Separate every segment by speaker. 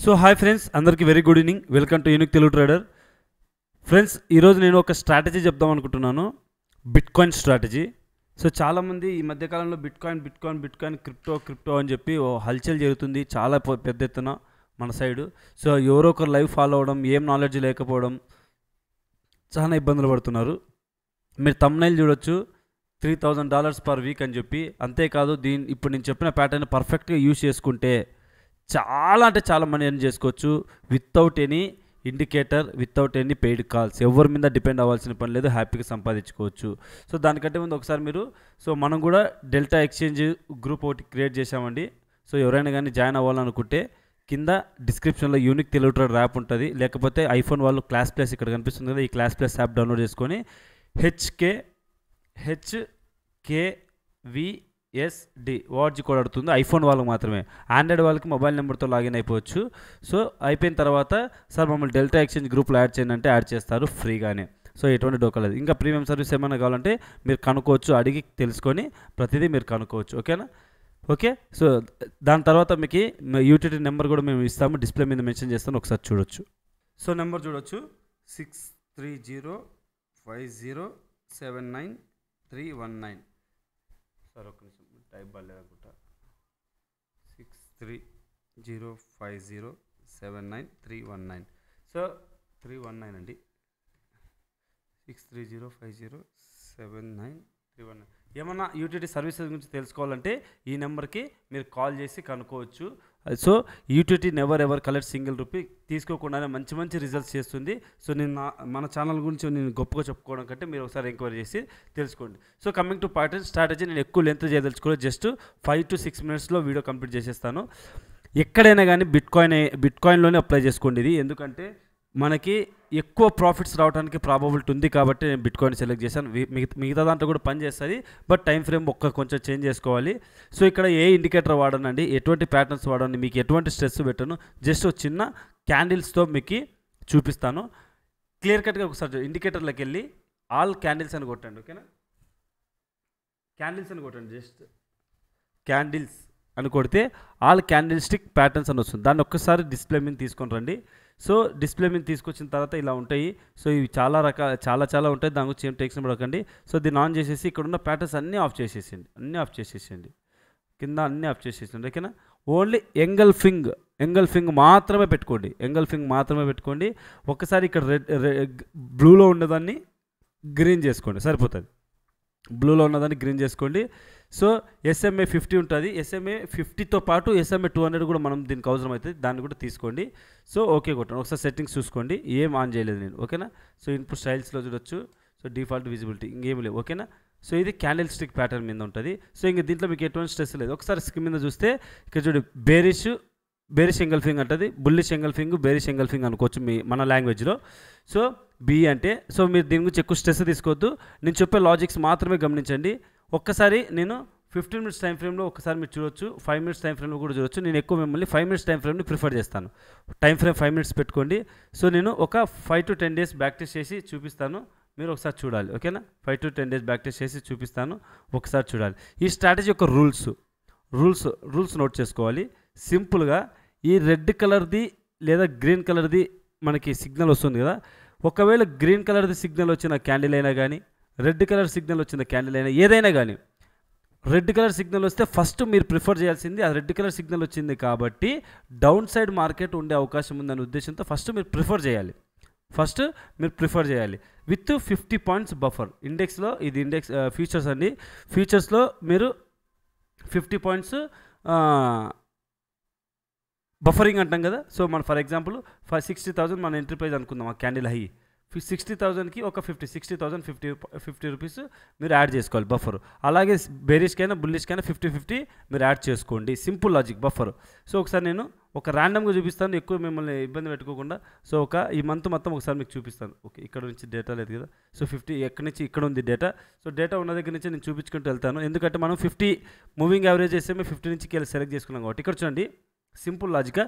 Speaker 1: So hi friends, అందరికీ very good evening. Welcome to unique Telugu trader. Friends, ఈరోజు నేను ఒక స్ట్రాటజీ చెప్దాం అనుకుంటున్నాను, బిట్కాయిన్ స్ట్రాటజీ. సో చాలామంది ఈ మధ్యకాలంలో బిట్కాయిన్ క్రిప్టో అని చెప్పి ఓ హల్చల్ జరుగుతుంది చాలా పెద్ద ఎత్తున మన సైడు. సో ఎవరో ఒకరు లైవ్ ఫాలో అవ్వడం, ఏం నాలెడ్జ్ లేకపోవడం, చాలా ఇబ్బందులు పడుతున్నారు. మీరు థంబ్నైల్ చూడొచ్చు, $3,000 పర్ వీక్ అని చెప్పి. అంతేకాదు, ఇప్పుడు నేను చెప్పిన ప్యాటర్న్ పర్ఫెక్ట్గా యూజ్ చేసుకుంటే చాలా అంటే చాలా మనీ ఎర్న్ చేసుకోవచ్చు, without any indicator, without any paid calls. ఎవరి మీద డిపెండ్ అవ్వాల్సిన పని లేదు, హ్యాపీగా సంపాదించుకోవచ్చు. సో దానికంటే ముందు ఒకసారి మనం కూడా డెల్టా ఎక్స్చేంజ్ గ్రూప్ ఒకటి క్రియేట్ చేశామండి. సో ఎవరైనా కానీ జాయిన్ అవ్వాలనుకుంటే కింద డిస్క్రిప్షన్లో యూనిక్ తెలుగు ట్రేడర్ యాప్ ఉంటుంది. లేకపోతే ఐఫోన్ వాళ్ళు క్లాస్ ప్లస్ ఇక్కడ కనిపిస్తుంది కదా, ఈ క్లాస్ ప్లస్ యాప్ డౌన్లోడ్ చేసుకొని HKVSD వాట్జీ కోడ్ అడుగుతుంది. ఐఫోన్ వాళ్ళకి మాత్రమే, ఆండ్రాయిడ్ వాళ్ళకి మొబైల్ నెంబర్తో లాగిన్ అయిపోవచ్చు. సో అయిపోయిన తర్వాత సార్ మమ్మల్ని డెల్టా ఎక్స్చేంజ్ గ్రూప్లో యాడ్ చేయండి అంటే యాడ్ చేస్తారు ఫ్రీగానే. సో ఎటువంటి డోకలేదు. ఇంకా ప్రీమియం సర్వీస్ ఏమైనా కావాలంటే మీరు కనుక్కోవచ్చు, అడిగి తెలుసుకొని ప్రతిదీ మీరు కనుక్కోవచ్చు. ఓకేనా? ఓకే. సో దాని తర్వాత మీకు యూటిలిటీ నెంబర్ కూడా మేము ఇస్తాము, డిస్ప్లే మీద మెన్షన్ చేస్తాను, ఒకసారి చూడొచ్చు. సో నెంబర్ చూడొచ్చు, 6305079319. సార్ ఒక నిమిషం, టైప్ బాగాలేదనుకుంటా. 6305079319. సో 319 అండి, 6305079319. ఏమన్నా యూటిలిటీ సర్వీసెస్ గురించి తెలుసుకోవాలంటే ఈ నెంబర్కి మీరు కాల్ చేసి కనుక్కోవచ్చు. So utility never ever collect single rupee, తీసుకోకుండానే మంచి మంచి రిజల్ట్స్ చేస్తుంది. సో మన ఛానల్ గురించి నేను గొప్పగా చెప్పుకోవడం కంటే మీరు ఒకసారి ఎంక్వైరీ చేసి తెలుసుకోండి. So coming to pattern strategy, నేను ఎక్కువ లెంత్ చేయదలుచుకోలేదు, జస్ట్ 5 to 6 minutesలో వీడియో కంప్లీట్ చేసేస్తాను. ఎక్కడైనా కానీ బిట్కాయిన్లోనే అప్లై చేసుకోండి ఇది, ఎందుకంటే మనకి ఎక్కువ ప్రాఫిట్స్ రావడానికి ప్రాబబిలిటీ ఉంది కాబట్టి నేను బిట్కాయిన్ సెలెక్ట్ చేశాను. మిగతా దాంట్లో కూడా పని చేస్తుంది, బట్ టైం ఫ్రేమ్ కొంచెం చేంజ్ చేసుకోవాలి. సో ఇక్కడ ఏ ఇండికేటర్ వాడనండి, ఎటువంటి ప్యాటర్న్స్ వాడండి, మీకు ఎటువంటి స్ట్రెస్ పెట్టను, జస్ట్ ఒక చిన్న క్యాండిల్స్తో మీకు చూపిస్తాను. క్లియర్ కట్గా ఒకసారి ఇండికేటర్లోకి వెళ్ళి ఆల్ క్యాండిల్స్ అని కొట్టండి. ఓకేనా? క్యాండిల్స్ అని కొట్టండి, జస్ట్ క్యాండిల్స్ అని కొడితే ఆల్ క్యాండిల్ స్టిక్ ప్యాటర్న్స్ అని వస్తుంది. దాన్ని ఒక్కసారి డిస్ప్లే మీద తీసుకొని రండి. సో డిస్ప్లే మీద తీసుకొచ్చిన తర్వాత ఇలా ఉంటాయి. సో ఇవి చాలా ఉంటాయి, దాని గురించి ఏం టెన్షన్ పడకండి. సో దీన్ని ఆన్ చేసేసి ఇక్కడ ఉన్న ప్యాటర్న్స్ అన్నీ ఆఫ్ చేసేసేయండి, కింద అన్నీ ఆఫ్ చేసేసండి. ఓకేనా? ఓన్లీ ఎంగల్ఫింగ్ మాత్రమే పెట్టుకోండి. ఒక్కసారి ఇక్కడ బ్లూలో ఉన్నదాన్ని గ్రీన్ చేసుకోండి, సరిపోతుంది. బ్లూలో ఉన్నదాన్ని గ్రీన్ చేసుకోండి. సో SMA 50 ఉంటుంది, SMA 50తో పాటు SMA 200 కూడా మనం దీనికి అవసరం అవుతుంది, దాన్ని కూడా తీసుకోండి. సో ఓకే కొట్టండి, ఒకసారి సెట్టింగ్స్ చూసుకోండి, ఏం ఆన్ చేయలేదు నేను. ఓకేనా? సో ఇన్పుట్ స్టైల్స్లో చూడొచ్చు, సో డిఫాల్ట్ విజిబిలిటీ ఇంకేం లేవు. ఓకేనా? సో ఇది క్యాండిల్ స్టిక్ ప్యాటర్న్ మీద ఉంటుంది. సో ఇంక దీంట్లో మీకు ఎటువంటి స్ట్రెస్ లేదు. ఒకసారి స్క్రీన్ మీద చూస్తే ఇక్కడ చూడు, బేరిష్ ఎంగల్ఫింగ్ అంటుంది, బుల్లిష్ ఎంగల్ఫింగ్, బేరిష్ ఎంగల్ఫింగ్ అనుకోవచ్చు మన లాంగ్వేజ్లో. సో B అంటే, సో మీరు దీని గురించి ఎక్కువ స్ట్రెస్ తీసుకోవద్దు, నేను చెప్పే లాజిక్స్ మాత్రమే గమనించండి. ఒక్కసారి నేను 15 minutes టైం ఫ్రేమ్లో ఒకసారి మీరు చూడొచ్చు, 5 minutes టైం ఫ్రేమ్లో కూడా చూడొచ్చు. నేను ఎక్కువ మిమ్మల్ని 5 minutes టైం ఫ్రేమ్ని ప్రిఫర్ చేస్తాను. టైం ఫ్రేమ్ 5 minutes పెట్టుకోండి. సో నేను ఒక 5 to 10 days బ్యాక్ టెస్ట్ చేసి చూపిస్తాను, మీరు ఒకసారి చూడాలి. ఓకేనా? 5 to 10 days బ్యాక్ టెస్ట్ చేసి చూపిస్తాను, ఒకసారి చూడాలి. ఈ స్ట్రాటజీ యొక్క రూల్స్ నోట్ చేసుకోవాలి. సింపుల్గా ఈ రెడ్ కలర్ది లేదా గ్రీన్ కలర్ది మనకి సిగ్నల్ వస్తుంది కదా, ఒకవేళ గ్రీన్ కలర్ది సిగ్నల్ వచ్చిన క్యాండిల్ అయినా కానీ, రెడ్ కలర్ సిగ్నల్ వచ్చిన క్యాండిల్ అయినా, ఏదైనా కానీ, రెడ్ కలర్ సిగ్నల్ వస్తే ఫస్ట్ మీరు ప్రిఫర్ చేయాల్సింది, ఆ రెడ్ కలర్ సిగ్నల్ వచ్చింది కాబట్టి డౌన్ సైడ్ మార్కెట్ ఉండే అవకాశం ఉందనే ఉద్దేశంతో ఫస్ట్ మీరు ప్రిఫర్ చేయాలి విత్ 50 points బఫర్. ఇండెక్స్లో ఇది ఫ్యూచర్స్ అండి, ఫ్యూచర్స్లో మీరు 50 points బఫరింగ్ అంటాం కదా. సో మన ఫర్ ఎగ్జాంపుల్ 60,000 మన ఎంట్రీ ప్రైస్ అనుకుందాం, ఆ క్యాండిల్ హై 60,000కి ఒక 50 రూపీస్ మీరు యాడ్ చేసుకోవాలి బఫర్. అలాగే బేరిష్కైనా బుల్లిష్కైనా 50-50 మీరు యాడ్ చేసుకోండి, సింపుల్ లాజిక్ బఫర్. సో ఒకసారి నేను ఒక ర్యాండమ్గా చూపిస్తాను, ఎక్కువ మిమ్మల్ని ఇబ్బంది పెట్టుకోకుండా. సో ఈ మంత్ మొత్తం ఒకసారి మీకు చూపిస్తాను. ఓకే, ఇక్కడ నుంచి డేటా లేదు కదా, సో 50 ఎక్కడి నుంచి ఇక్కడ ఉంది డేటా. సో డేటా ఉన్న దగ్గర నుంచి నేను చూపించుకుంటూ వెళ్తాను, ఎందుకంటే మనం 50 మూవింగ్ యావరేజ్ చేస్తే 50 నుంచి సెలెక్ట్ చేసుకున్నాం కాబట్టి. ఇక్కడ చూడండి, సింపుల్ లాజిక్గా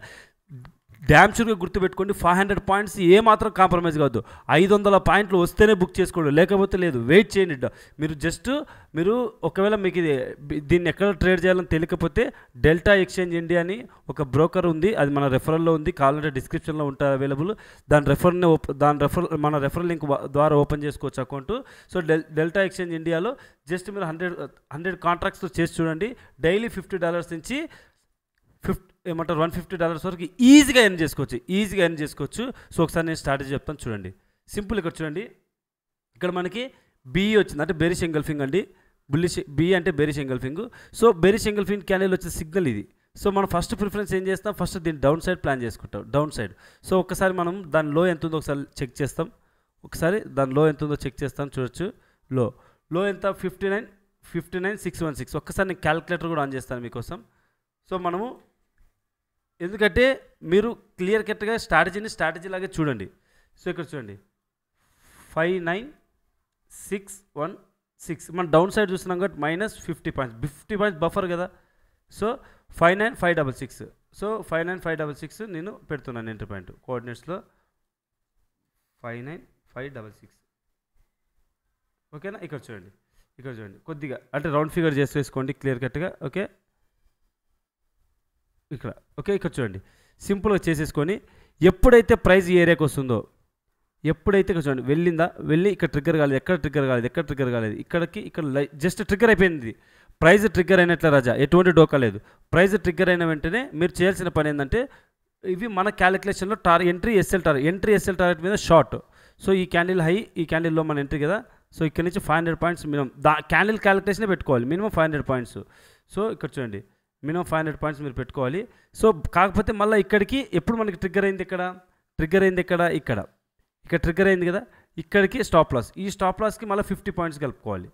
Speaker 1: డ్యామ్ షూర్గా గుర్తుపెట్టుకోండి, 500 పాయింట్స్ ఏమాత్రం కాంప్రమైజ్ కావద్దు. 500 పాయింట్లు వస్తేనే బుక్ చేసుకోండి, లేకపోతే లేదు. వెయిట్ చేయండి. మీరు ఒకవేళ మీకు దీన్ని ఎక్కడ ట్రేడ్ చేయాలని తెలియకపోతే డెల్టా ఎక్స్చేంజ్ ఇండియా అని ఒక బ్రోకర్ ఉంది, అది మన రెఫరల్లో ఉంది, కావాలంటే డిస్క్రిప్షన్లో ఉంటుంది అవైలబుల్. మన రెఫరల్ లింక్ ద్వారా ఓపెన్ చేసుకోవచ్చు అకౌంట్. సో డెల్టా ఎక్స్చేంజ్ ఇండియాలో జస్ట్ మీరు 100 కాంట్రాక్ట్స్తో చేసి చూడండి. డైలీ $50 నుంచి $150 వరకు ఈజీగా ఎర్న్ చేసుకోవచ్చు. సో ఒకసారి నేను స్ట్రాటజీ చెప్తాను చూడండి. సింపుల్. ఇక్కడ చూడండి, ఇక్కడ మనకి బిఈ వచ్చింది, అంటే బెరిష్ ఎంగల్ఫింగ్ అండి. బిఈ అంటే bearish engulfing. So bearish engulfing candle వచ్చే సిగ్నల్ ఇది. సో మనం ఫస్ట్ ప్రిఫరెన్స్ ఏం చేస్తాం, ఫస్ట్ దీన్ని డౌన్ సైడ్ ప్లాన్ చేసుకుంటాం, డౌన్ సైడ్. సో ఒకసారి మనం దాని లో ఎంత ఉందో ఒకసారి చెక్ చేస్తాం. చూడొచ్చు. లో ఎంత, 59,616. ఒక్కసారి నేను క్యాలిక్యులేటర్ కూడా ఆన్ చేస్తాను మీకోసం. సో మనము ఎందుకంటే మీరు క్లియర్ కట్గా స్ట్రాటజీ లాగే చూడండి. సో ఇక్కడ చూడండి 59,616 మనం డౌన్ సైడ్ చూస్తున్నాం కాబట్టి -50 పాయింట్స్, 50 పాయింట్స్ బఫర్ కదా. సో 59,566. సో 59,566 నేను పెడుతున్నాను ఎంట్రీ పాయింట్ కోఆర్డినేట్స్లో 59,566. ఓకేనా. ఇక్కడ చూడండి కొద్దిగా అంటే రౌండ్ ఫిగర్ చేసేసుకోండి క్లియర్ కట్గా. ఓకే, ఇక్కడ చూడండి సింపుల్గా చేసేసుకొని ఎప్పుడైతే ప్రైస్ ఈ ఏరియాకి వస్తుందో, ఎప్పుడైతే ఇక్కడ చూడండి వెళ్ళి ఇక్కడ ట్రిగ్గర్ కాలేదు, ఎక్కడ ట్రిగ్గర్ కాలేదు, ఇక్కడ జస్ట్ ట్రిగ్గర్ అయిపోయింది. ప్రైస్ ట్రిగ్గర్ అయినట్లే రాజా, ఎటువంటి డోకా లేదు. ప్రైస్ ట్రిగ్గర్ అయిన వెంటనే మీరు చేయాల్సిన పని ఏంటంటే, ఇవి మన క్యాలిక్యులేషన్లో ఎంట్రీ ఎస్ఎల్ టార్గెట్ మీద షార్ట్. సో ఈ క్యాండిల్ హై, ఈ క్యాండిల్లో మన ఎంట్రీ కదా. సో ఇక్కడ నుంచి 500 పాయింట్స్ మినిమం క్యాండిల్ క్యాలిక్యులేషనే పెట్టుకోవాలి, మినిమం 500 పాయింట్స్. సో ఇక్కడ చూడంండి మినిమం 500 పాయింట్స్ మీరు పెట్టుకోవాలి. సో కాకపోతే మళ్ళీ ఇక్కడికి ఎప్పుడు మనకి ట్రిగ్గర్ అయింది, ఇక్కడ ట్రిగ్గర్ అయింది కదా, ఇక్కడికి స్టాప్ లాస్. ఈ స్టాప్ లాస్కి మళ్ళీ 50 పాయింట్స్ కలుపుకోవాలి.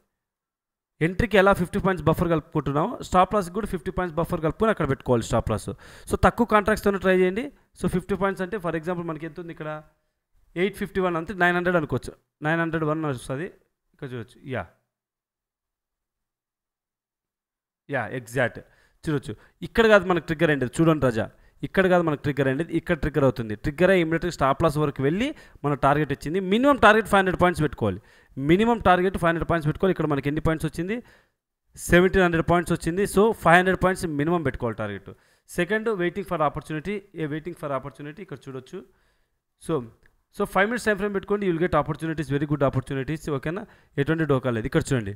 Speaker 1: ఎంట్రీకి ఎలా 50 పాయింట్స్ బఫర్ కలుపుకుంటున్నాం, స్టాప్ లాస్కి కూడా 50 పాయింట్స్ బఫర్ కలుపుకొని అక్కడ పెట్టుకోవాలి స్టాప్ లాస్. సో తక్కువ కాంట్రాక్ట్స్తోనే ట్రై చేయండి. సో 50 పాయింట్స్ అంటే ఫర్ ఎగ్జాంపుల్ మనకి ఎంత ఉంది, ఇక్కడ 851 అంతే 900 అనుకోవచ్చు, 901 వస్తుంది. ఇక్కడ చూడొచ్చు. ఎగ్జాక్ట్ చూడొచ్చు. ఇక్కడ కాదు మనకు ట్రిగ్గర్ అయింది, చూడండి రాజా, ఇక్కడ కాదు మనకు ట్రిగ్గర్ అయింది, ఇక్కడ ట్రిగ్గర్ అవుతుంది. ట్రిగ్గర్ అయ్యి ఇమీడియట్గా స్టాప్ లాస్ వరకు వెళ్ళి మన టార్గెట్ వచ్చింది. మినిమం టార్గెట్ 500 పాయింట్స్ పెట్టుకోవాలి. ఇక్కడ మనకి ఎన్ని పాయింట్స్ వచ్చింది, 1700 పాయింట్స్ వచ్చింది. సో 500 పాయింట్స్ మినిమం పెట్టుకోవాలి target. Second waiting for opportunity. ఇక్కడ చూడొచ్చు. సో 5 minutes టైం ఫ్రేమ్ పెట్టుకోండి, you'll get opportunities, very good opportunities. ఓకేనా, ఎటువంటి డోకా లేదు. ఇక్కడ చూడండి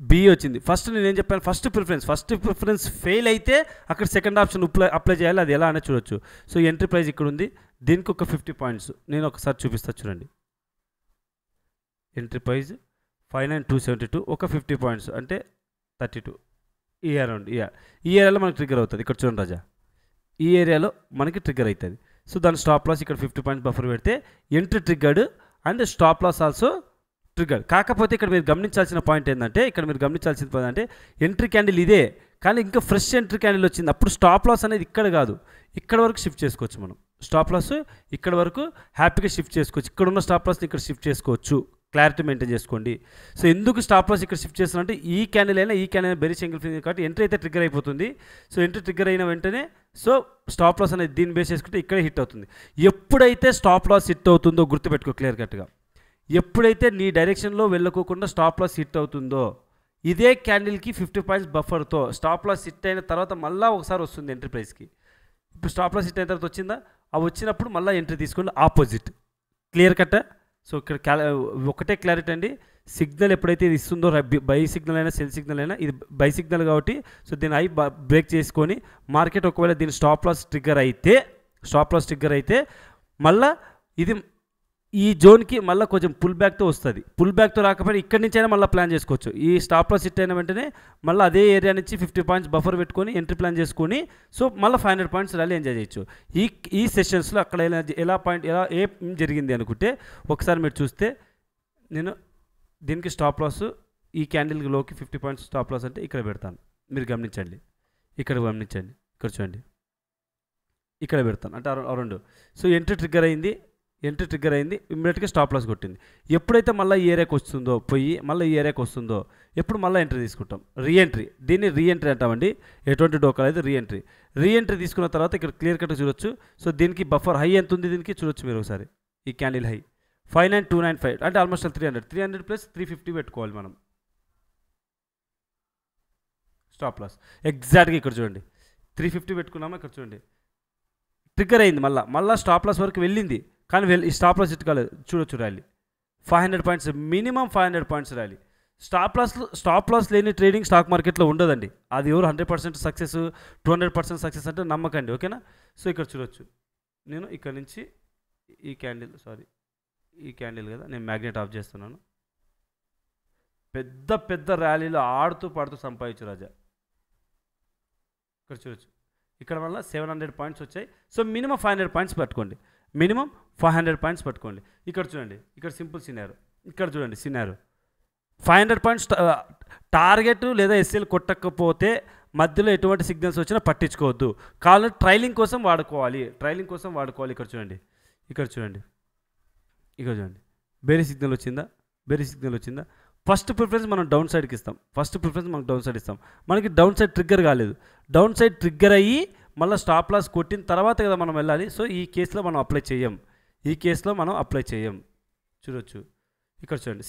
Speaker 1: బి వచ్చింది. ఫస్ట్ నేను ఏం చెప్పాను, ఫస్ట్ ప్రిఫరెన్స్ ఫెయిల్ అయితే అక్కడ సెకండ్ ఆప్షన్ అప్లై చేయాలి. అది ఎలా అనేది చూడొచ్చు. సో ఎంట్రీ ప్రైస్ ఇక్కడ ఉంది, దీనికి ఒక 50 పాయింట్స్ నేను ఒకసారి చూపిస్తా చూడండి. ఎంట్రీ ప్రైస్ 59,272, ఒక 50 పాయింట్స్ అంటే 32. ఈ ఏరియాలో మనకి ట్రిగ్గర్ అవుతుంది. ఇక్కడ చూడండి రాజా, ఈ ఏరియాలో మనకి ట్రిగ్గర్ అవుతుంది. సో దాని స్టాప్ లాస్ ఇక్కడ 50 పాయింట్స్ బఫర్ పెడితే entry triggered and stop loss also trigger. కాకపోతే ఇక్కడ మీరు గమనించాల్సిన పాయింట్ ఏంటంటే, ఎంట్రీ క్యాండిల్ ఇదే, కానీ ఇంకా ఫ్రెష్ ఎంట్రీ క్యాండిల్ వచ్చింది. అప్పుడు స్టాప్ లాస్ అనేది ఇక్కడ కాదు, ఇక్కడ వరకు షిఫ్ట్ చేసుకోవచ్చు. మనం స్టాప్ లాస్ ఇక్కడ వరకు హ్యాపీగా షిఫ్ట్ చేసుకోవచ్చు. ఇక్కడ ఉన్న స్టాప్ లాస్ని ఇక్కడ షిఫ్ట్ చేసుకోవచ్చు. క్లారిటీ మెయింటైన్ చేసుకోండి. సో ఎందుకు స్టాప్ లాస్ ఇక్కడ షిఫ్ట్ చేస్తున్నారంటే, ఈ క్యాండిల్ అయినా బెరిష్ ఎంగల్ఫింగ్ కాబట్టి ఎంట్రీ అయితే ట్రిగ్గర్ అయిపోతుంది. సో ఎంట్రీ ట్రిగ్గర్ అయిన వెంటనే సో స్టాప్ లాస్ అనేది దీన్ని బేస్ చేసుకుంటే ఇక్కడే హిట్ అవుతుంది. ఎప్పుడైతే స్టాప్ లాస్ హిట్ అవుతుందో గుర్తుపెట్టుకో క్లియర్ కట్గా, ఎప్పుడైతే నీ డైరెక్షన్లో వెళ్ళకోకుండా స్టాప్ లాస్ హిట్ అవుతుందో, ఇదే క్యాండిల్కి 50 పాయింట్స్ బఫర్తో స్టాప్ లాస్ హిట్ అయిన తర్వాత మళ్ళీ ఒకసారి వస్తుంది ఎంట్రీ ప్రైస్కి. ఇప్పుడు స్టాప్ లాస్ హిట్ అయిన తర్వాత వచ్చిందా, అవి వచ్చినప్పుడు మళ్ళీ ఎంట్రీ తీసుకోండి ఆపోజిట్. క్లియర్ కట్టా. సో ఇక్కడ ఒకటే క్లారిటీ అండి, సిగ్నల్ ఎప్పుడైతే ఇది ఇస్తుందో, బై సిగ్నల్ అయినా సెల్ సిగ్నల్ అయినా, ఇది బై సిగ్నల్ కాబట్టి సో దీని ఐ బ్రేక్ చేసుకొని మార్కెట్ ఒకవేళ దీని స్టాప్ లాస్ ట్రిగ్గర్ అయితే మళ్ళీ ఇది ఈ జోన్కి మళ్ళీ కొంచెం పుల్ బ్యాక్తో వస్తుంది. పుల్ బ్యాక్తో రాకపోయినా ఇక్కడి నుంచి అయినా మళ్ళీ ప్లాన్ చేసుకోవచ్చు. ఈ స్టాప్ లాస్ హిట్ అయిన వెంటనే మళ్ళీ అదే ఏరియా నుంచి 50 పాయింట్స్ బఫర్ పెట్టుకొని ఎంట్రీ ప్లాన్ చేసుకొని సో మళ్ళీ 500 పాయింట్స్ ర్యాలీ ఎంజాయ్ చేయొచ్చు. ఈ సెషన్స్లో అక్కడ ఏం జరిగింది అనుకుంటే ఒకసారి మీరు చూస్తే, నేను దీనికి స్టాప్ లాస్ ఈ క్యాండిల్లోకి 50 పాయింట్స్ స్టాప్ లాస్ అంటే ఇక్కడ పెడతాను. మీరు గమనించండి, ఇక్కడ చూడండి, ఇక్కడ పెడతాను అంటే అరౌండ్. సో ఎంట్రీ ట్రిగ్గర్ అయింది, ఇమ్మీడియట్గా స్టాప్ లాస్ కొట్టింది. ఎప్పుడైతే మళ్ళీ ఈ ఏరియాకి వస్తుందో ఎప్పుడు మళ్ళీ ఎంట్రీ తీసుకుంటాం, రీఎంట్రీ. దీన్ని రీఎంట్రీ అంటామండి, ఎటువంటి డోకా లేదు, రీఎంట్రీ తీసుకున్న తర్వాత ఇక్కడ క్లియర్ కట్గా చూడొచ్చు. సో దీనికి బఫర్ హై ఎంత ఉంది దీనికి చూడొచ్చు మీరు ఒకసారి. ఈ క్యాండిల్ హై 59295 అంటే ఆల్మోస్ట్ 300 ప్లస్ 350 పెట్టుకోవాలి మనం స్టాప్ లాస్. ఎగ్జాక్ట్గా ఇక్కడ చూడండి 350 పెట్టుకున్నామా, ఇక్కడ చూడండి ట్రిగ్గర్ అయింది, మళ్ళీ స్టాప్ లాస్ వరకు వెళ్ళింది, కానీ ఈ స్టాప్ లాస్ హిట్ కాలేదు. చూడొచ్చు rally 500 points, minimum 500 points rally. Stop loss లేని ట్రేడింగ్ స్టాక్ మార్కెట్లో ఉండదండి. అది ఎవరు 100% సక్సెస్ 200% సక్సెస్ అంటే నమ్మకండి, ఓకేనా. సో ఇక్కడ చూడొచ్చు నేను ఇక్కడ నుంచి ఈ క్యాండిల్ కదా, నేను మ్యాగ్నెట్ ఆఫ్ చేస్తున్నాను. పెద్ద పెద్ద ర్యాలీలో ఆడుతూ పాడుతూ సంపాదించు రాజా. ఇక్కడ చూడొచ్చు, ఇక్కడ వల్ల 700 పాయింట్స్ వచ్చాయి. సో మినిమం 500 పాయింట్స్ పట్టుకోండి, మినిమం 500 పాయింట్స్ పట్టుకోండి. ఇక్కడ చూడండి, ఇక్కడ సింపుల్ సినారో, ఇక్కడ చూడండి సినారో 500 పాయింట్స్ టార్గెట్ లేదా ఎస్ఎల్ కొట్టకపోతే మధ్యలో ఎటువంటి సిగ్నల్స్ వచ్చినా పట్టించుకోవద్దు, కావాలంటే ట్రైలింగ్ కోసం వాడుకోవాలి. ఇక్కడ చూడండి బేరీ సిగ్నల్ వచ్చిందా, ఫస్ట్ ప్రిఫరెన్స్ మనం డౌన్ సైడ్కి ఇస్తాం, మనకి డౌన్ సైడ్ ట్రిగ్గర్ కాలేదు, డౌన్ సైడ్ ట్రిగ్గర్ అయ్యి మళ్ళీ స్టాప్ లాస్ కొట్టిన తర్వాత కదా మనం వెళ్ళాలి. సో ఈ కేసులో మనం అప్లై చేయం, చూడొచ్చు. ఇక్కడ చూడండి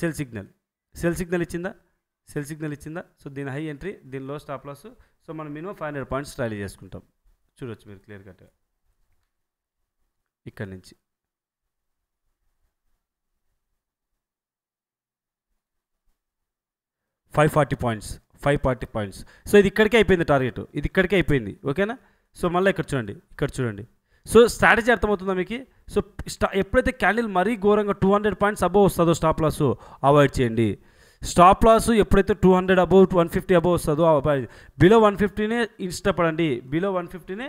Speaker 1: సెల్ సిగ్నల్ ఇచ్చిందా, సో దీని హై ఎంట్రీ, దీని లో స్టాప్ లాస్. సో మనం మినిమం 500 పాయింట్స్ ర్యాలీ చేసుకుంటాం, చూడొచ్చు మీరు క్లియర్ కట్గా. ఇక్కడ నుంచి 540 పాయింట్స్. సో ఇది ఇక్కడికే అయిపోయింది టార్గెట్, ఓకేనా. సో మళ్ళీ ఇక్కడ చూడండి. సో స్ట్రాటజీ అర్థమవుతుందా మీకు. సో ఎప్పుడైతే క్యాండిల్ మరీ ఘోరంగా 200 పాయింట్స్ అబోవ్ వస్తుందో స్టాప్ లాస్ అవాయిడ్ చేయండి. స్టాప్ లాస్ ఎప్పుడైతే 200 అబోవ్ 150 అబోవ్ వస్తుందో బిలో 150నే ఇష్టపడండి, బిలో 150నే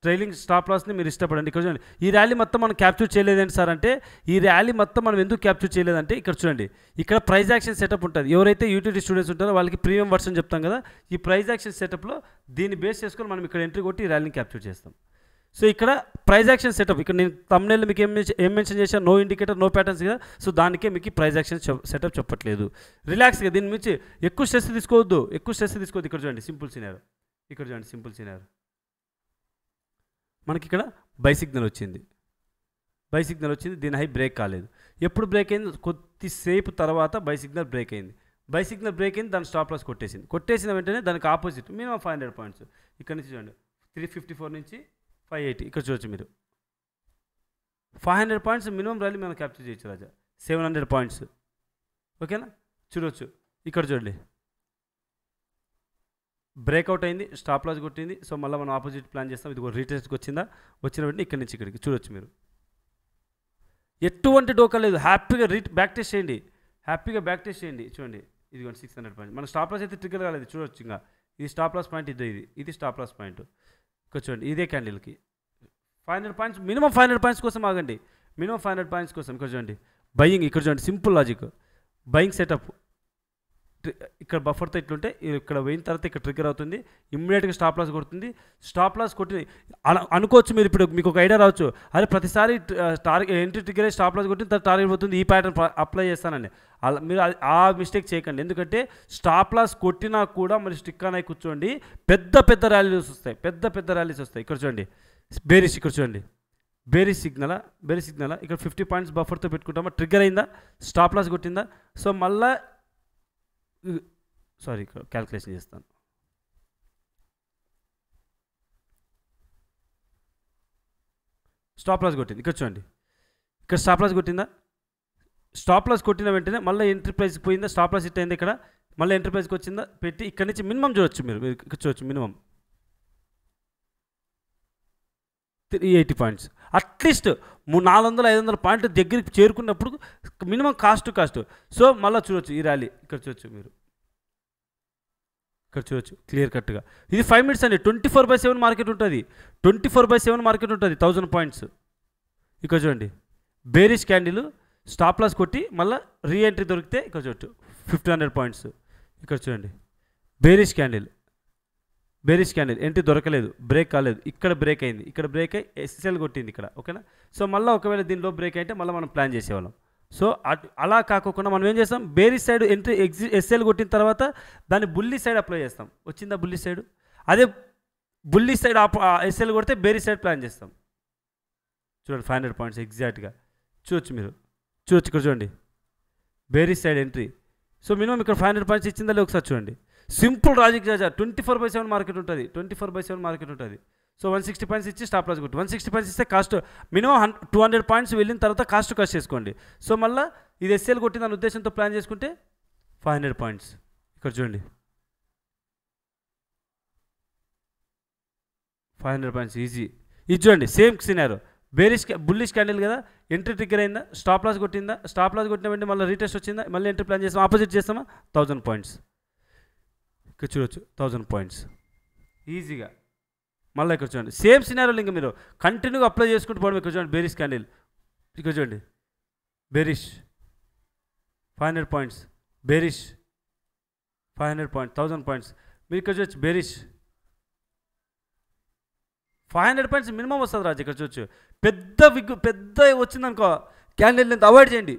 Speaker 1: ట్రైలింగ్ స్టాప్ లాస్ని మీరు ఇష్టపడండి. ఇక్కడ చూడండి, ఈ ర్యాలీ మొత్తం మనం క్యాప్చర్ చేయలేదండి సార్ అంటే, ఈ ర్యాలీ మొత్తం మనం ఎందుకు క్యాప్చర్ చేయలేదంటే, ఇక్కడ చూడండి ఇక్కడ ప్రైజ్ యాక్షన్ సెటప్ ఉంటుంది. ఎవరైతే యూటీటీ స్టూడెంట్స్ ఉంటారో వాళ్ళకి ప్రీమియం వర్షన్ చెప్తాం కదా, ఈ ప్రైజ్ యాక్షన్ సెటప్లో దీన్ని బేస్ చేసుకొని మనం ఇక్కడ ఎంట్రీ కొట్టి ఈ ర్యాలీని క్యాప్చర్ చేస్తాం. సో ఇక్కడ ప్రైజ్ యాక్షన్ సెటప్, ఇక్కడ నేను thumbnail మీకు ఏం మెన్షన్ చేశాను, నో ఇండికేటర్ నో ప్యాటర్న్స్ కదా. సో దానికే మీకు ప్రైజ్ యాక్షన్ సెటప్ చెప్పట్లేదు. రిలాక్స్గా దీని నుంచి ఎక్కువ స్ట్రెస్ తీసుకోవద్దు. ఇక్కడ చూడండి సింపుల్ సినారో, మనకి ఇక్కడ బై సిగ్నల్ వచ్చింది, దీని హై బ్రేక్ కాలేదు. ఎప్పుడు బ్రేక్ అయింది, కొద్దిసేపు తర్వాత బై సిగ్నల్ బ్రేక్ అయింది, దాని స్టాప్ లాస్ కొట్టేసిన వెంటనే దానికి ఆపోజిట్ మినిమం 500 పాయింట్స్. ఇక్కడ నుంచి చూడండి 354 నుంచి 580, ఇక్కడ చూడొచ్చు మీరు 500 పాయింట్స్ మినిమం ర్యాలీ మనం క్యాప్చర్ చేయొచ్చు రాజా. 700 పాయింట్స్, ఓకేనా. చూడొచ్చు ఇక్కడ చూడండి బ్రేక్అవుట్ అయింది, స్టాప్ లాస్ కొట్టింది. సో మళ్ళీ మనం ఆపోజిట్ ప్లాన్ చేస్తాం. ఇది రీటెస్ట్కి వచ్చిన వెంటనే ఇక్కడ నుంచి ఇక్కడికి చూడొచ్చు మీరు, ఎటువంటి డోకా లేదు. హ్యాపీగా బ్యాక్ టెస్ట్ చేయండి, చూడండి ఇదిగోండి 600 పాయింట్. మన స్టాప్ లాస్ అయితే ట్రిగ్గర్ కాలేదు, చూడొచ్చు. ఇంకా ఇది స్టాప్ లాస్ పాయింట్, ఇది స్టాప్ లాస్ పాయింట్. ఇక్కడ చూడండి ఇదే క్యాండిల్కి 500 పాయింట్స్, మినిమం 500 పాయింట్స్ కోసం ఆగండి, ఇక్కడ చూడండి బయింగ్. ఇక్కడ చూడండి సింపుల్ లాజిక్, బయింగ్ సెటప్. ఇక్కడ బఫర్తో ఇట్లుంటే ఇక్కడ పోయిన తర్వాత ఇక్కడ ట్రిగ్గర్ అవుతుంది, ఇమ్మీడియట్గా స్టాప్ లాస్ కొడుతుంది. స్టాప్ లాస్ కొట్టి అనుకోవచ్చు మీరు, ఇప్పుడు మీకు ఒక ఐడియా రావచ్చు, అదే ప్రతిసారి టార్గెట్ ఎంట్రీ ట్రిగ్గర్ అయ్యి స్టాప్ లాస్ కొట్టిన తర్వాత టార్గెట్ పోతుంది, ఈ ప్యాటర్న్ అప్లై చేస్తానండి. అలా మీరు ఆ మిస్టేక్ చేయకండి, ఎందుకంటే స్టాప్ లాస్ కొట్టినా కూడా మరి స్టిక్ అని కూర్చోండి, పెద్ద పెద్ద ర్యాలీస్ వస్తాయి. ఇక్కడ చూడండి బేరిష్, ఇక్కడ చూడండి బేరిష్ సిగ్నల్, ఇక్కడ 50 పాయింట్స్ బఫర్తో పెట్టుకుంటామా, ట్రిగ్గర్ అయిందా, స్టాప్ లాస్ కొట్టిందా. సో మళ్ళీ క్యాల్కులేషన్ చేస్తాను. స్టాప్ లాస్ కొట్టింది, ఇక్కడ చూడండి, ఇక్కడ స్టాప్ లాస్ కొట్టిందా, స్టాప్ లాస్ కొట్టిన వెంటనే మళ్ళీ ఎంట్రీ ప్రైస్కి పోయిందా, స్టాప్ లాస్ హిట్ అయింది, ఇక్కడ మళ్ళీ ఎంట్రీ ప్రైస్కి వచ్చిందా పెట్టి ఇక్కడ నుంచి మినిమం చూడొచ్చు మీరు, ఇక్కడ చూడొచ్చు మినిమం 380 పాయింట్స్. అట్లీస్ట్ 400-500 పాయింట్ దగ్గరికి చేరుకున్నప్పుడు మినిమం కాస్ట్. సో మళ్ళీ చూడొచ్చు ఈ ర్యాలీ, ఇక్కడ చూడొచ్చు మీరు, క్లియర్ కట్గా. ఇది 5 మినిట్స్ అండి, 24/7 మార్కెట్ ఉంటుంది, 1000 పాయింట్స్. ఇక్కడ చూడండి బేరిష్ క్యాండిల్, స్టాప్ లాస్ కొట్టి మళ్ళీ రీఎంట్రీ దొరికితే ఇక్కడ చూడొచ్చు 1500 పాయింట్స్. ఇక్కడ చూడండి బేరిష్ క్యాండిల్ ఎంట్రీ దొరకలేదు, బ్రేక్ కాలేదు, ఇక్కడ బ్రేక్ అయింది, ఇక్కడ బ్రేక్ అయ్యి ఎస్ఎల్ కొట్టింది ఇక్కడ, ఓకేనా. సో మళ్ళీ ఒకవేళ దీనిలో బ్రేక్ అయితే మళ్ళీ మనం ప్లాన్ చేసేవాళ్ళం, సో అలా కాకుండా మనం ఏం చేస్తాం, బేరిష్ సైడ్ ఎంట్రీ ఎస్ఎల్ కొట్టిన తర్వాత దాన్ని బుల్లి సైడ్ అప్లై చేస్తాం. వచ్చిందా బుల్లి సైడ్? అదే బుల్లి సైడ్ ఎస్ఎల్ కొడితే బేరిష్ సైడ్ ప్లాన్ చేస్తాం. చూడండి 500 పాయింట్స్ ఎగ్జాక్ట్గా చూడొచ్చు, మీరు చూడొచ్చు ఇక్కడ చూడండి, bearish side entry. So minimum ఇక్కడ 500 పాయింట్స్ ఇచ్చిందా లేదు ఒకసారి చూడండి. సింపుల్ లాజిక్ రాజా. 24/7 మార్కెట్ ఉంటుంది, 24/7 మార్కెట్ ఉంటుంది. సో 160 పాయింట్స్ ఇచ్చి స్టాప్ లాస్ కొట్టి 160 పాయింట్స్ ఇస్తే కాస్ట్ మినిమం 200 పాయింట్స్ వెళ్ళిన తర్వాత కాస్ట్ చేసుకోండి. సో మళ్ళీ ఇది ఎస్ఎల్ కొట్టిన దాని ఉద్దేశంతో ప్లాన్ చేసుకుంటే 500 పాయింట్స్ ఇక్కడ చూడండి, 500 పాయింట్స్ ఈజీ. ఇది చూడండి సేమ్ సినారో, బుల్లిష్ క్యాండిల్ కదా, ఎంట్రీ ట్రిగ్గర్ అయిందా, స్టాప్ లాస్ కొట్టిందా, స్టాప్ లాస్ కొట్టిన వెంటనే మళ్ళీ రీటెస్ట్ వచ్చిందా, మళ్ళీ ఎంట్రీ ప్లాన్ చేస్తాం, ఆపోజిట్ చేస్తామా 1000 పాయింట్స్ ఇక్కడ చూడొచ్చు, 1000 పాయింట్స్ ఈజీగా. మళ్ళీ ఇక్కడ చూడండి సేమ్ సినారోలు ఇంకా మీరు కంటిన్యూగా అప్లై చేసుకుంటూ పోవడం. ఇక్కడ చూడండి బేరిష్ క్యాండిల్, ఇక్కడ చూడండి bearish 500 points, bearish 500 points, 1000 points. మీరు ఇక్కడ చూడొచ్చు బేరిష్ 500 పాయింట్స్ మినిమం వస్తుంది రాజు. ఇక్కడ చూడొచ్చు పెద్ద వచ్చిందనుకో క్యాండిల్ లెంత్ అవాయిడ్ చేయండి,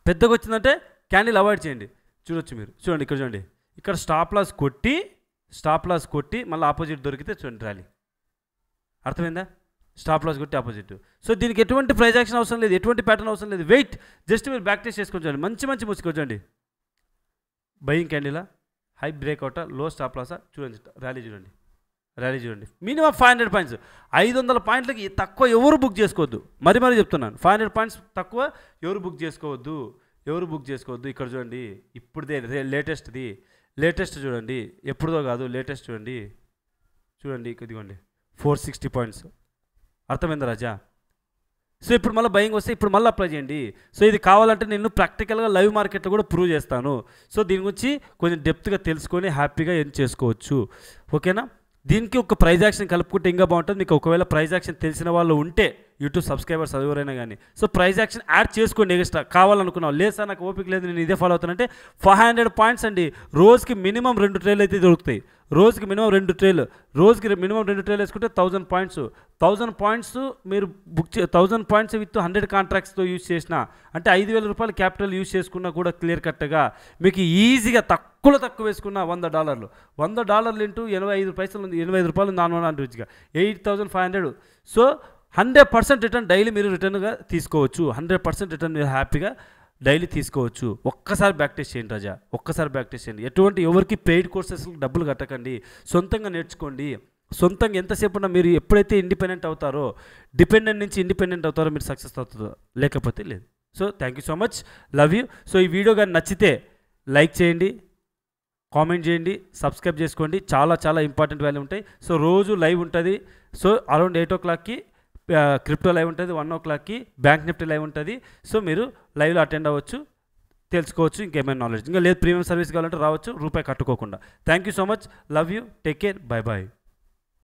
Speaker 1: పెద్దగా వచ్చిందంటే క్యాండిల్ అవాయిడ్ చేయండి. చూడొచ్చు మీరు చూడండి ఇక్కడ చూడండి, ఇక్కడ స్టాప్ లాస్ కొట్టి మళ్ళీ ఆపోజిట్ దొరికితే చూడండి ర్యాలీ. అర్థమైందా? స్టాప్ లాస్ కొట్టి ఆపోజిట్. సో దీనికి ఎటువంటి ప్రైజ్ యాక్షన్ అవసరం లేదు, ఎటువంటి ప్యాటర్న్ అవసరం లేదు. వెయిట్ జస్ట్ మీరు బ్యాక్ టెస్ట్ చేసుకొని చూడండి, మంచి మూసుకొచ్చండి. బయింగ్ క్యాండిలా, హై బ్రేక్అవుటా, లో స్టాప్ లాసా చూడండి, ర్యాలీ చూడండి మినిమం 500 పాయింట్స్. 500 పాయింట్లకి తక్కువ ఎవరు బుక్ చేసుకోవద్దు, మరీ చెప్తున్నాను. 500 పాయింట్స్ తక్కువ ఎవరు బుక్ చేసుకోవద్దు. ఇక్కడ చూడండి ఇప్పుడుదే లేటెస్ట్ చూడండి, ఎప్పుడుదో కాదు, లేటెస్ట్ చూడండి ఇదిగోండి 460 పాయింట్స్. అర్థమైందా రాజా? సో ఇప్పుడు మళ్ళీ బయింగ్ వస్తే ఇప్పుడు మళ్ళీ అప్లై చేయండి. సో ఇది కావాలంటే నేను ప్రాక్టికల్గా లైవ్ మార్కెట్లో కూడా ప్రూవ్ చేస్తాను. సో దీని గురించి కొంచెం డెప్త్గా తెలుసుకొని హ్యాపీగా ఏం చేసుకోవచ్చు. ఓకేనా? దీనికి ఒక ప్రైజ్ యాక్షన్ కలుపుకుంటే ఇంకా బాగుంటుంది. మీకు ఒకవేళ ప్రైజ్ యాక్షన్ తెలిసిన వాళ్ళు ఉంటే యూట్యూబ్ సబ్స్క్రైబర్స్ ఎవరైనా కానీ, సో ప్రైజ్ యాక్షన్ యాడ్ చేసుకోండి ఎక్స్ట్రా కావాలనుకున్నావు. లేదు సార్ నాకు ఓపిక లేదు నేను ఇదే ఫాలో అవుతానంటే 500 పాయింట్స్ అండి. రోజుకి మినిమం 2 ట్రేలు అయితే దొరుకుతాయి. రోజుకి మినిమం 2 ట్రేలు వేసుకుంటే 1000 పాయింట్స్. 1000 పాయింట్స్ మీరు బుక్ 1000 పాయింట్స్ విత్ 100 కాంట్రాక్ట్స్తో యూజ్ చేసిన అంటే 5000 రూపాయలు క్యాపిటల్ యూజ్ చేసుకున్నా కూడా క్లియర్ కట్గా మీకు ఈజీగా తక్కువ వేసుకున్న $100 ఇంటూ 85 పైసలు ఉంది, 85 రూపాయలు నాన్ రుచిగా 8500. సో 100% రిటర్న్ డైలీ మీరు రిటర్న్గా తీసుకోవచ్చు. 100% రిటర్న్ మీరు హ్యాపీగా డైలీ తీసుకోవచ్చు. ఒక్కసారి బ్యాక్ టెస్ట్ చేయండి రాజా, ఎటువంటి ఎవరికి పెయిడ్ కోర్సెస్ డబ్బులు కట్టకండి, సొంతంగా నేర్చుకోండి. సొంతంగా ఎంతసేపు ఉన్నా మీరు ఎప్పుడైతే ఇండిపెండెంట్ అవుతారో, డిపెండెంట్ నుంచి ఇండిపెండెంట్ అవుతారో మీరు సక్సెస్ అవుతుందో, లేకపోతే లేదు. So thank you so much, love you. So ఈ వీడియో కానీ నచ్చితే లైక్ చేయండి, కామెంట్ చేయండి, సబ్స్క్రైబ్ చేసుకోండి. చాలా ఇంపార్టెంట్ వాల్యూ ఉంటాయి. సో రోజు లైవ్ ఉంటుంది. సో అరౌండ్ 8 o'clockకి క్రిప్టో లైవ్ ఉంటుంది, 1 o'clockకి బ్యాంక్ నిఫ్టీ లైవ్ ఉంటుంది. సో మీరు లైవ్లో అటెండ్ అవ్వచ్చు, తెలుసుకోవచ్చు. ఇంకేమైనా నాలెడ్జ్ ఇంకా లేదు, ప్రీమియం సర్వీస్ కావాలంటే రావచ్చు రూపాయి కట్టుకోకుండా. Thank you so much, love you, take care, by.